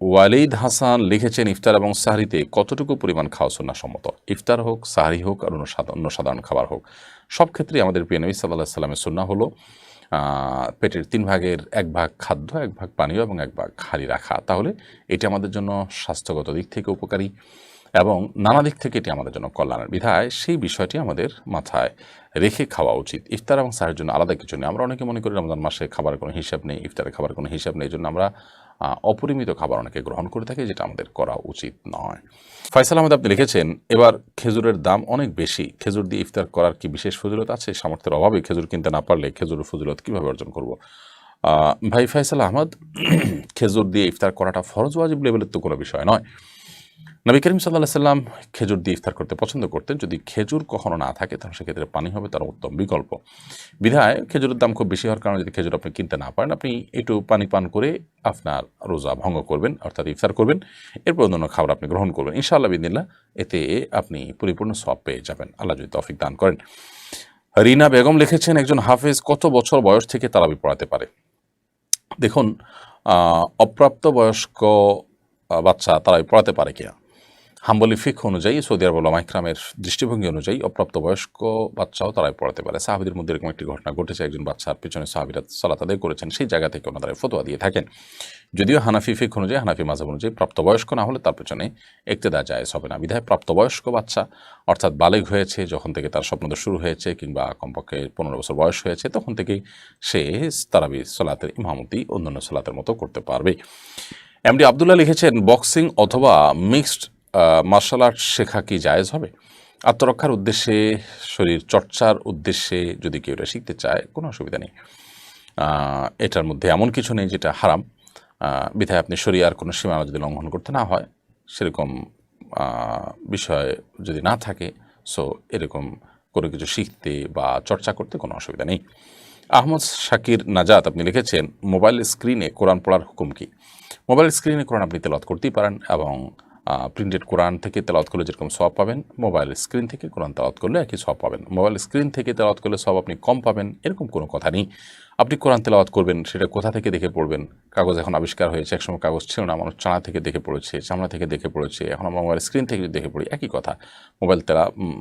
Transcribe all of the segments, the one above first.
ওয়ালিদ হাসান লিখেছেন, ইফতার এবং সাহরিতে কতটুকু পরিমাণ খাওয়া সুন্নাহসম্মত? ইফতার হোক, সাহরি হোক, আর অন্য সাধারণ খাবার হোক, সব ক্ষেত্রেই আমাদের প্রিয় নবী সাল্লাল্লাহু আলাইহি সাল্লামের সুন্নাহ হলো পেটের 3 ভাগের 1 ভাগ খাদ্য, 1 ভাগ পানীয় এবং 1 ভাগ খালি রাখা। তাহলে এটি আমাদের জন্য স্বাস্থ্যগত দিক থেকে উপকারী এবং নানা দিক থেকে এটি আমাদের জন্য কল্যাণের। বিধায় সেই বিষয়টি আমাদের মাথায় রেখে খাওয়া উচিত। ইফতার এবং সাহরির জন্য আলাদা কিছু নেই। আমরা অনেকে মনে করি রমজান মাসে খাবারের কোনো হিসাব নেই, ইফতারের খাবারের কোনো হিসাব নেই, এই জন্য আমরা অপরিমিত খাবার অনেকে গ্রহণ করে থাকি, যেটা আমাদের করা উচিত নয়। ফয়সাল আহমেদ আপনি লিখেছেন, এবার খেজুরের দাম অনেক বেশি, খেজুর দিয়ে ইফতার করার কি বিশেষ ফজিলত আছে? সামর্থ্যের অভাবে খেজুর কিনতে না পারলে খেজুরের ফজিলত কীভাবে অর্জন করব? ভাই ফয়সাল আহমদ, খেজুর দিয়ে ইফতার করাটা ফরজ ওয়াজিব লেভেলের তো কোনো বিষয় নয়। নবী করিম সাল্লাল্লাহু আলাইহি সাল্লাম খেজুর দিয়ে ইফতার করতে পছন্দ করতেন। যদি খেজুর কখনো না থাকে তাহলে সেক্ষেত্রে পানি হবে তার উত্তম বিকল্প। বিধায় খেজুরের দাম খুব বেশি হওয়ার কারণে যদি খেজুর আপনি কিনতে না পারেন, আপনি একটু পানি পান করে আপনার রোজা ভঙ্গ করবেন, অর্থাৎ ইফতার করবেন, এরপর অন্যান্য খাবার আপনি গ্রহণ করবেন। ইনশাআল্লাহ বিদিনিল্লাহ এতে আপনি পরিপূর্ণ সওয়াব পেয়ে যাবেন, আল্লাহ যদি তৌফিক দান করেন। রিনা বেগম লিখেছেন, একজন হাফেজ কত বছর বয়স থেকে তারাবি পড়াতে পারে? দেখুন, অপ্রাপ্ত বয়স্ক বাচ্চা তারাবি পড়াতে পারে কিনা, হাম্বলি ফিকহ অনুযায়ী, সৌদি আরব উলামা ইকরামের দৃষ্টিভঙ্গি অনুযায়ী অপ্রাপ্তবয়স্ক বাচ্চাও তারাই পড়াতে পারে। সাহাবীদের মধ্যে এরকম একটি ঘটনা ঘটেছে, একজন বাচ্চার পিছনে সাহাবীরা সালাত আদায় করেছেন, সেই জায়গা থেকে ওনারা ফতোয়া দিয়ে থাকেন। যদিও হানাফি ফিকহ অনুযায়ী, হানাফি মাযহাব অনুযায়ী প্রাপ্তবয়স্ক না হলে তার পেছনে ইক্তেদা জায়েজ হবে না। বিধায় প্রাপ্তবয়স্ক বাচ্চা, অর্থাৎ বালেগ হয়েছে, যখন থেকে তার স্বপ্নদোষ শুরু হয়েছে কিংবা কমপক্ষে 15 বছর বয়স হয়েছে, তখন থেকেই সে তারাবি সালাতের ইমামতি অন্যান্য সালাতের মতো করতে পারবে। এমডি আব্দুল্লাহ লিখেছেন, বক্সিং অথবা মিক্সড মার্শাল আর্ট শেখা কি জায়েজ হবে? আত্মরক্ষার উদ্দেশ্যে, শরীর চর্চার উদ্দেশ্যে যদি কেউ এটা শিখতে চায়, কোনো অসুবিধা নেই। এটার মধ্যে এমন কিছু নেই যেটা হারাম। বিধায় আপনি শরীয়ার কোনো সীমানা যদি লঙ্ঘন করতে না হয়, সেরকম বিষয় যদি না থাকে, সো এরকম কোনো কিছু শিখতে বা চর্চা করতে কোনো অসুবিধা নেই। আহমদ শাকির নাজাত আপনি লিখেছেন, মোবাইল স্ক্রিনে কোরআন পড়ার হুকুম কি? মোবাইল স্ক্রিনে কোরআন আপনি তেলাওয়াত করতেই পারেন এবং প্রিন্টেড কোরআন থেকে তেলাওয়াত করলে যেরকম সওয়াব পাবেন, মোবাইল স্ক্রিন থেকে কোরআন তেলাওয়াত করলে একই সওয়াব পাবেন। মোবাইল স্ক্রিন থেকে তেলাওয়াত করলে সওয়াব আপনি কম পাবেন এরকম কোনো কথা নেই। আপনি কোরআন তেলাওয়াত করবেন, সেটা কোথা থেকে দেখে পড়বেন? কাগজ এখন আবিষ্কার হয়েছে, একসময় কাগজ ছিল না, মানুষ চানা থেকে দেখে পড়েছে, চামড়া থেকে দেখে পড়েছে, এখন আমরা মোবাইল স্ক্রিন থেকে যদি দেখে পড়ি একই কথা।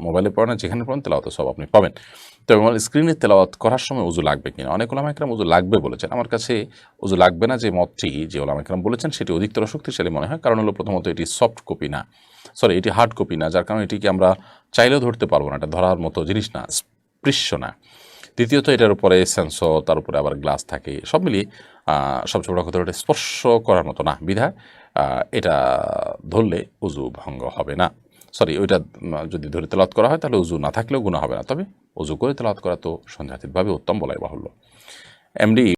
মোবাইলে পড়েন, যেখানে পড়েন তেলাওয়াত সওয়াব আপনি পাবেন। তবে মোবাইল স্ক্রিনে তেলাওয়াত করার সময় উযু লাগবে কিনা? অনেক উলামা ইকরাম উযু লাগবে বলেছেন। আমার কাছে উযু লাগবে না যে মতটি যে উলামা ইকরাম বলেছেন সেটি অধিকতর শক্তিশালী মনে হয়। কারণ হলো, প্রথমত এটি সফট কপি না, এটি হার্ড কপি না, যার কারণে এটিকে আমরা চাইলেও ধরতে পারবো না, এটা ধরার মতো জিনিস না, স্পৃশ্য না। দ্বিতীয়ত, এটার উপরে সেন্সর, তার উপরে আবার গ্লাস থাকে, সব মিলিয়ে সবচেয়ে বড় কথা এটা স্পর্শ করার মতো না। বিধায় এটা ধরলে উযু ভঙ্গ হবে না। ওইটা যদি ধরে তেলাওয়াত করা হয় তাহলে উযু না থাকলেও গুনাহ হবে না। তবে উযু করে তেলাওয়াত করা তো সন্দেহাতীতভাবে উত্তম বলাই বাহুল্য। এমডি